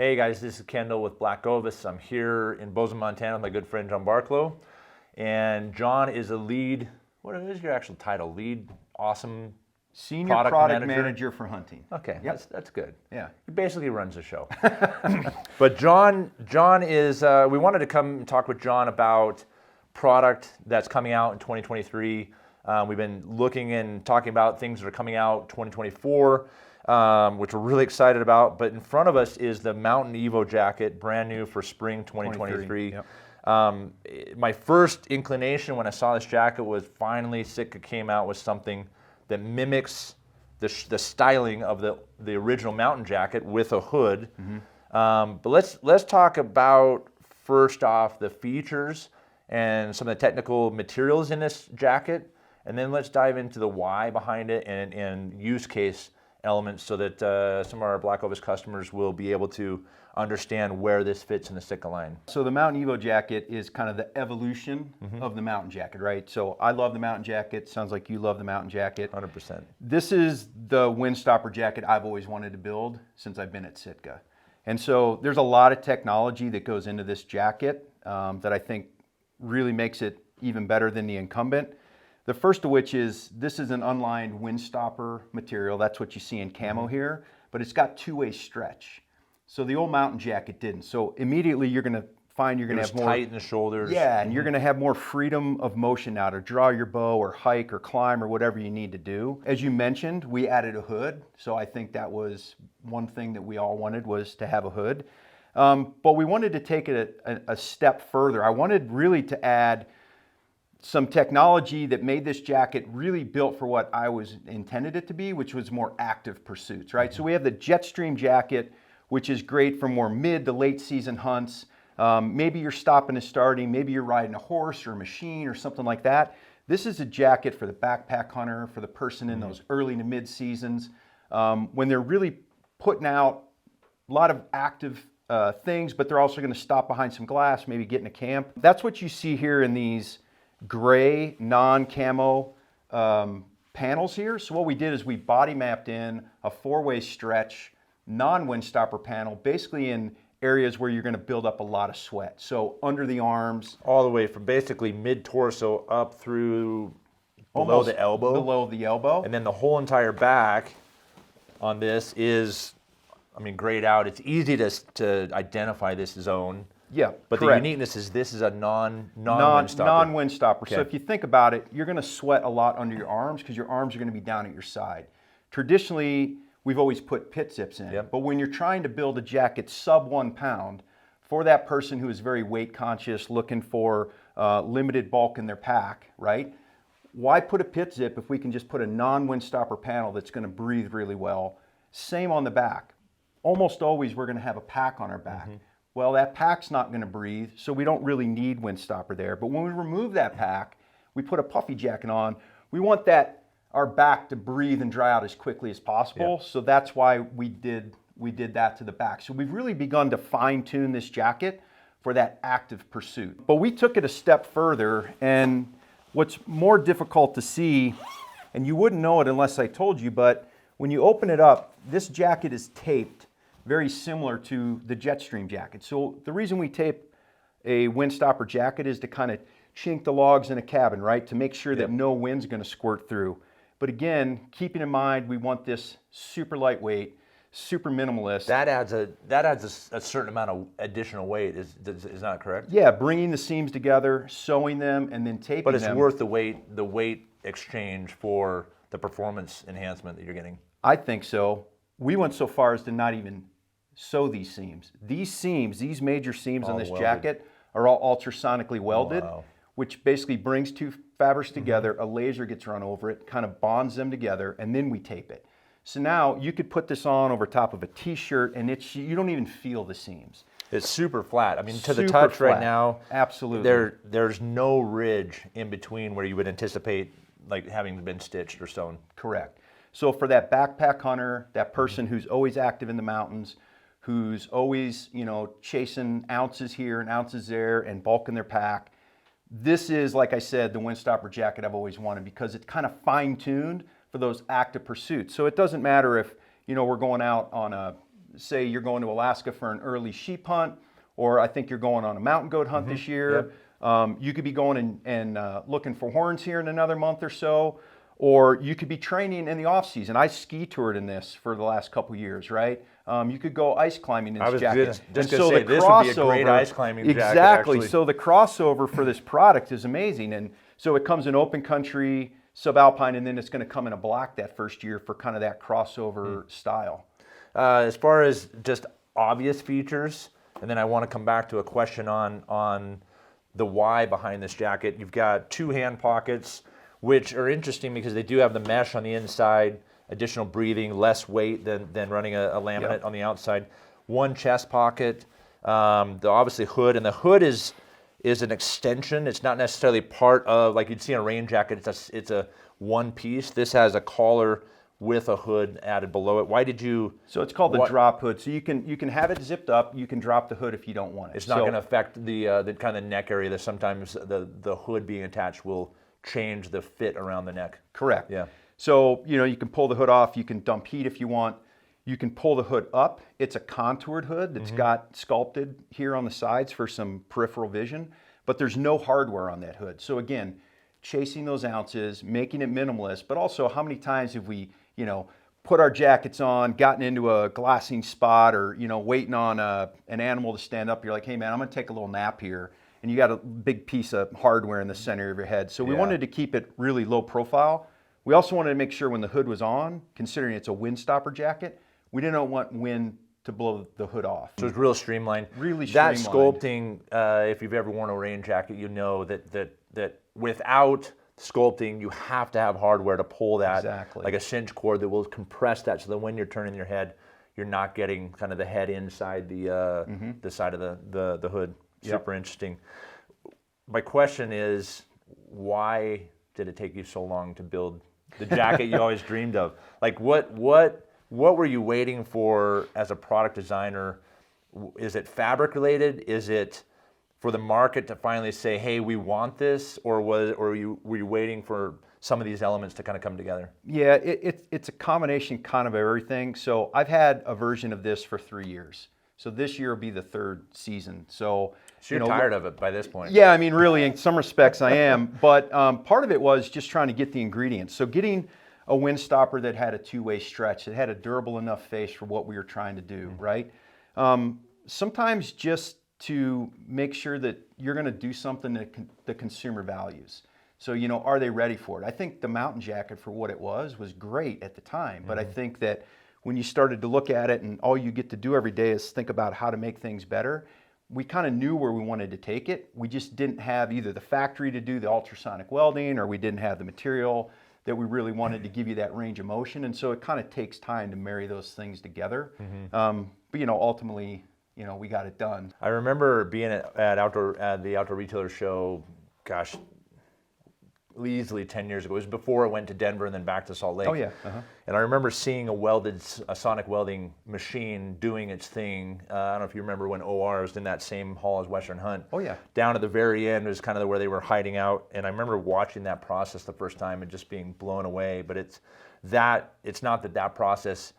Hey guys, this is Kendall with BlackOvis. I'm here in Bozeman, Montana with my good friend John Barklow. And John is a lead, what is your actual title? Lead awesome Senior product manager for hunting. Okay, yep. That's good. Yeah. He basically runs the show. But John is, we wanted to come and talk with John about product that's coming out in 2023. We've been looking and talking about things that are coming out 2024. Which we're really excited about. But in front of us is the Mountain EVO Jacket, brand new for spring 2023. Yep. My first inclination when I saw this jacket was finally SITKA came out with something that mimics the styling of the original Mountain jacket with a hood. Mm-hmm. But let's talk about, first off, the features and some of the technical materials in this jacket, and then let's dive into the why behind it and use case elements so that some of our BlackOvis customers will be able to understand where this fits in the SITKA line. So the Mountain EVO Jacket is kind of the evolution of the Mountain Jacket, right? So I love the Mountain Jacket. Sounds like you love the Mountain Jacket. 100%. This is the windstopper jacket I've always wanted to build since I've been at SITKA. And so there's a lot of technology that goes into this jacket that I think really makes it even better than the incumbent. The first of which is, this is an unlined windstopper material. That's what you see in camo here, but it's got two-way stretch. So the old Mountain Jacket didn't. So immediately you're gonna find you're gonna have more tight in the shoulders. Yeah, and you're gonna have more freedom of motion now to draw your bow or hike or climb or whatever you need to do. As you mentioned, we added a hood. So I think that was one thing that we all wanted, was to have a hood. But we wanted to take it a step further. I wanted really to add some technology that made this jacket really built for what I was intended it to be, which was more active pursuits, right? So we have the Jetstream jacket, which is great for more mid to late season hunts. Maybe you're stopping and starting, maybe you're riding a horse or a machine or something like that. This is a jacket for the backpack hunter, for the person in those early to mid seasons, when they're really putting out a lot of active things, but they're also gonna stop behind some glass, maybe get in a camp. That's what you see here in these gray non-camo panels here. So what we did is we body mapped in a four-way stretch non-windstopper panel, basically in areas where you're going to build up a lot of sweat. So under the arms, all the way from basically mid-torso up through below the elbow. Below the elbow. And then the whole entire back on this is, I mean, grayed out. It's easy to identify this zone. Yeah, but correct. The uniqueness is this is a non-windstopper. Non-windstopper. Okay. So if you think about it, you're going to sweat a lot under your arms because your arms are going to be down at your side. Traditionally, we've always put pit zips in. Yep. But when you're trying to build a jacket sub 1 pound for that person who is very weight conscious, looking for limited bulk in their pack, right? Why put a pit zip if we can just put a non-windstopper panel that's going to breathe really well? Same on the back. Almost always we're going to have a pack on our back. Well, that pack's not going to breathe, so we don't really need windstopper there. But when we remove that pack, we put a puffy jacket on, we want our back to breathe and dry out as quickly as possible. Yeah. So that's why we did that to the back. So we've really begun to fine tune this jacket for that active pursuit. But we took it a step further, and what's more difficult to see, and you wouldn't know it unless I told you, but when you open it up, this jacket is taped very similar to the Jetstream jacket. So the reason we tape a windstopper jacket is to kind of chink the logs in a cabin, right? To make sure that no wind's going to squirt through. But again, keeping in mind, we want this super lightweight, super minimalist. That adds a certain amount of additional weight. Is that correct? Yeah, bringing the seams together, sewing them, and then taping them. But it's worth the weight exchange for the performance enhancement that you're getting. I think so. We went so far as to not even sew these seams. These major seams on this jacket are all ultrasonically welded, which basically brings two fabrics together, a laser gets run over it, kind of bonds them together, and then we tape it. So now you could put this on over top of a t-shirt and you don't even feel the seams. It's super flat. I mean, to the touch right now, absolutely. There's no ridge in between where you would anticipate like having been stitched or sewn. Correct. So for that backpack hunter, that person who's always active in the mountains, who's always, chasing ounces here and ounces there and bulking their pack, this is, like I said, the windstopper jacket I've always wanted because it's kind of fine-tuned for those active pursuits. So it doesn't matter if, we're going out on a say you're going to Alaska for an early sheep hunt, or I think you're going on a mountain goat hunt this year. Yep. You could be going and looking for horns here in another month or so, or you could be training in the off season. I ski toured in this for the last couple years, right? You could go ice climbing in this jacket. I was just going to say, this would be a great ice climbing jacket. Exactly. Actually. So the crossover for this product is amazing. And so it comes in open country, subalpine, and then it's going to come in a black that first year for kind of that crossover style. As far as just obvious features, and then I want to come back to a question on the why behind this jacket. You've got 2 hand pockets, which are interesting because they do have the mesh on the inside, additional breathing, less weight than running a laminate Yep. on the outside. 1 chest pocket, the obviously hood, and the hood is an extension. It's not necessarily part of, like you'd see in a rain jacket, it's a one piece. This has a collar with a hood added below it. Why did you? So it's called the drop hood. So you can have it zipped up. You can drop the hood if you don't want it. It's not going to affect the kind of neck area. That sometimes the hood being attached will change the fit around the neck. Correct. Yeah. So you can pull the hood off. You can dump heat if you want. You can pull the hood up. It's a contoured hood that's got sculpted here on the sides for some peripheral vision, but there's no hardware on that hood. So again, chasing those ounces, making it minimalist, but also how many times have we put our jackets on, gotten into a glassing spot, or waiting on an animal to stand up. You're like, hey man, I'm gonna take a little nap here, and you got a big piece of hardware in the center of your head. So we wanted to keep it really low profile. We also wanted to make sure when the hood was on, considering it's a windstopper jacket, we didn't want wind to blow the hood off. So it's real streamlined. Really that streamlined. sculpting, if you've ever worn a rain jacket, you know that without sculpting, you have to have hardware to pull that, Exactly. like a cinch cord that will compress that, so that when you're turning your head, you're not getting kind of the head inside the side of the hood. Super interesting. My question is, why did it take you so long to build the jacket you always dreamed of? Like, what were you waiting for as a product designer? Is it fabric related? Is it for the market to finally say, hey, we want this? Or were you waiting for some of these elements to kind of come together? Yeah, it's a combination kind of everything. So I've had a version of this for 3 years. So this year will be the 3rd season. So you're tired of it by this point. Yeah, I mean, really, in some respects I am. But part of it was just trying to get the ingredients. So getting a windstopper that had a 2-way stretch, that had a durable enough face for what we were trying to do, right? Sometimes just to make sure that you're going to do something that the consumer values. So, are they ready for it? I think the Mountain jacket, for what it was great at the time. But I think that when you started to look at it and all you get to do every day is think about how to make things better, we kind of knew where we wanted to take it. We just didn't have either the factory to do the ultrasonic welding, or we didn't have the material that we really wanted to give you that range of motion. And so it kind of takes time to marry those things together. But ultimately, we got it done. I remember being at the Outdoor Retailer show, gosh, easily 10 years ago. It was before I went to Denver and then back to Salt Lake. Oh, yeah. And I remember seeing a sonic welding machine doing its thing. I don't know if you remember when OR was in that same hall as Western Hunt. Oh, yeah. Down at the very end was kind of where they were hiding out. And I remember watching that process the first time and just being blown away. But it's not that process,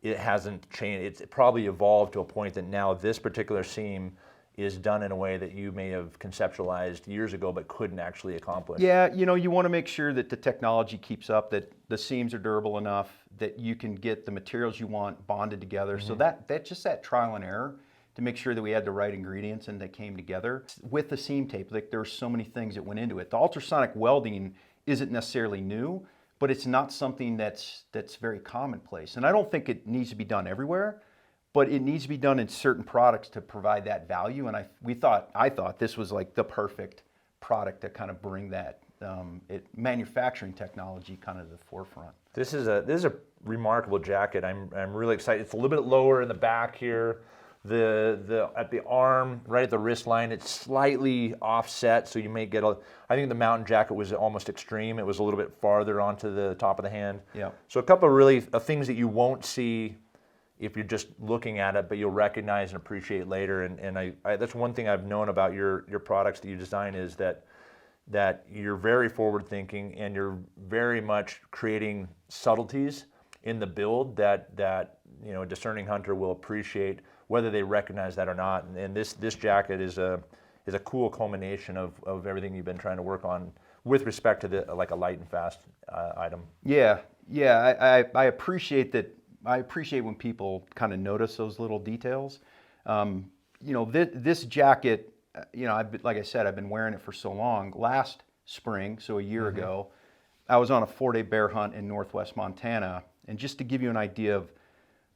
it hasn't changed. It's probably evolved to a point that now this particular seam is done in a way that you may have conceptualized years ago but couldn't actually accomplish. Yeah, you want to make sure that the technology keeps up, that the seams are durable enough, that you can get the materials you want bonded together. So that's just that trial and error to make sure that we had the right ingredients and they came together. With the seam tape, like, there were so many things that went into it. The ultrasonic welding isn't necessarily new, but it's not something that's very commonplace. And I don't think it needs to be done everywhere, but it needs to be done in certain products to provide that value. And I thought this was like the perfect product to kind of bring that manufacturing technology kind of to the forefront. This is a remarkable jacket. I'm really excited. It's a little bit lower in the back here. At the arm, right at the wrist line, it's slightly offset, so you may get I think the Mountain jacket was almost extreme. It was a little bit farther onto the top of the hand. Yeah. So a couple of really things that you won't see if you're just looking at it, but you'll recognize and appreciate later. And I that's one thing I've known about your products that you design, is that you're very forward thinking and you're very much creating subtleties in the build that a discerning hunter will appreciate, whether they recognize that or not. And this jacket is a cool culmination of everything you've been trying to work on with respect to like a light and fast item. Yeah, I appreciate that. I appreciate when people kind of notice those little details. This jacket, like I said, I've been wearing it for so long. Last spring, so a year ago, I was on a 4-day bear hunt in northwest Montana. And just to give you an idea of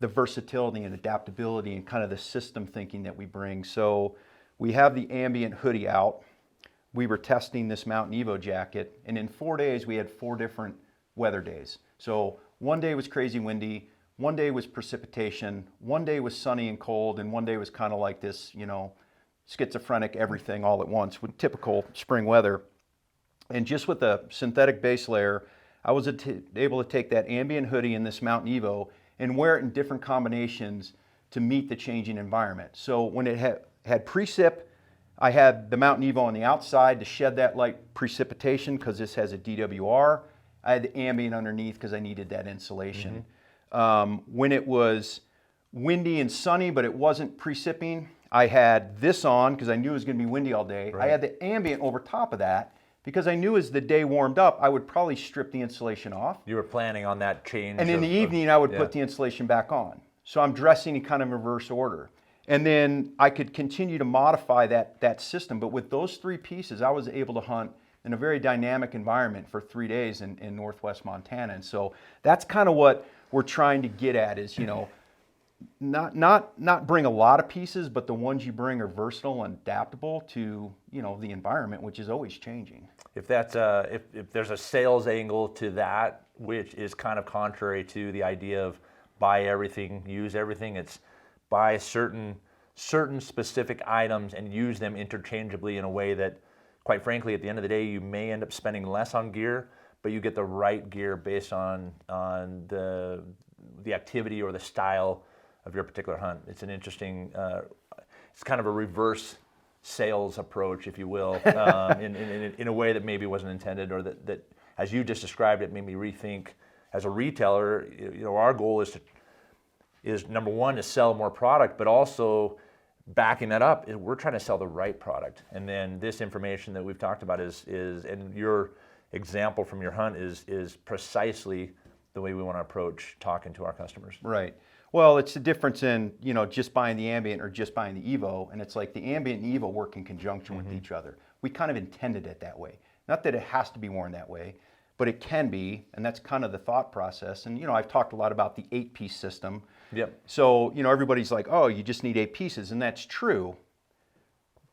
the versatility and adaptability and kind of the system thinking that we bring. So we have the ambient hoodie out. We were testing this Mountain EVO jacket, and in 4 days we had 4 different weather days. So one day was crazy windy, one day was precipitation, one day was sunny and cold, and one day was kind of like this, schizophrenic everything all at once with typical spring weather. And just with a synthetic base layer, I was able to take that ambient hoodie in this Mountain EVO and wear it in different combinations to meet the changing environment. So when it had precip, I had the Mountain EVO on the outside to shed that light precipitation because this has a DWR. I had the ambient underneath because I needed that insulation. When it was windy and sunny, but it wasn't preciping, I had this on because I knew it was going to be windy all day. Right. I had the ambient over top of that because I knew as the day warmed up, I would probably strip the insulation off. You were planning on that change. And in the evening, I would put the insulation back on. So I'm dressing in kind of reverse order. And then I could continue to modify that system. But with those 3 pieces, I was able to hunt in a very dynamic environment for 3 days in northwest Montana. And so that's kind of what we're trying to get at is, not bring a lot of pieces, but the ones you bring are versatile and adaptable to, the environment, which is always changing. If that's if there's a sales angle to that, which is kind of contrary to the idea of buy everything, use everything, it's buy certain specific items and use them interchangeably in a way that, quite frankly, at the end of the day, you may end up spending less on gear, but you get the right gear based on the activity or the style of your particular hunt. It's an interesting, it's kind of a reverse sales approach, if you will, in a way that maybe wasn't intended, or that as you just described it, made me rethink. As a retailer, our goal is number one to sell more product, but also backing that up is we're trying to sell the right product. And then this information that we've talked about is and your example from your hunt is precisely the way we want to approach talking to our customers. Right. Well, it's the difference in, just buying the ambient or just buying the EVO, and it's like the ambient and EVO work in conjunction with each other. We kind of intended it that way. Not that it has to be worn that way, but it can be, and that's kind of the thought process. And, I've talked a lot about the 8-piece system. Yep. So, everybody's like, oh, you just need 8 pieces, and that's true.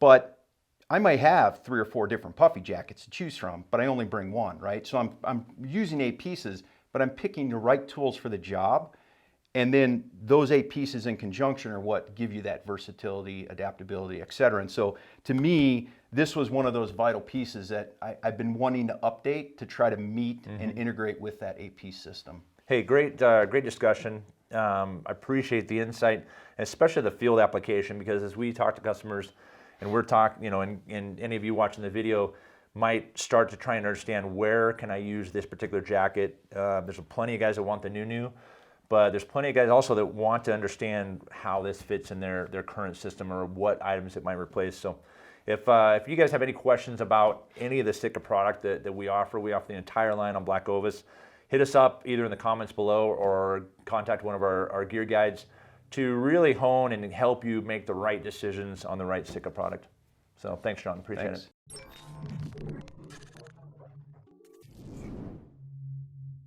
But I might have 3 or 4 different puffy jackets to choose from, but I only bring one, right? So I'm using 8 pieces, but I'm picking the right tools for the job. And then those 8 pieces in conjunction are what give you that versatility, adaptability, et cetera. And so to me, this was one of those vital pieces that I've been wanting to update to try to meet and integrate with that 8-piece system. Hey, great discussion. I appreciate the insight, especially the field application, because as we talk to customers and we're talking, and any of you watching the video might start to try and understand where can I use this particular jacket. There's plenty of guys that want the new, but there's plenty of guys also that want to understand how this fits in their current system or what items it might replace. So if you guys have any questions about any of the SITKA product that we offer the entire line on BlackOvis, hit us up either in the comments below or contact one of our gear guides to really hone and help you make the right decisions on the right SITKA product. So thanks, John. Appreciate it.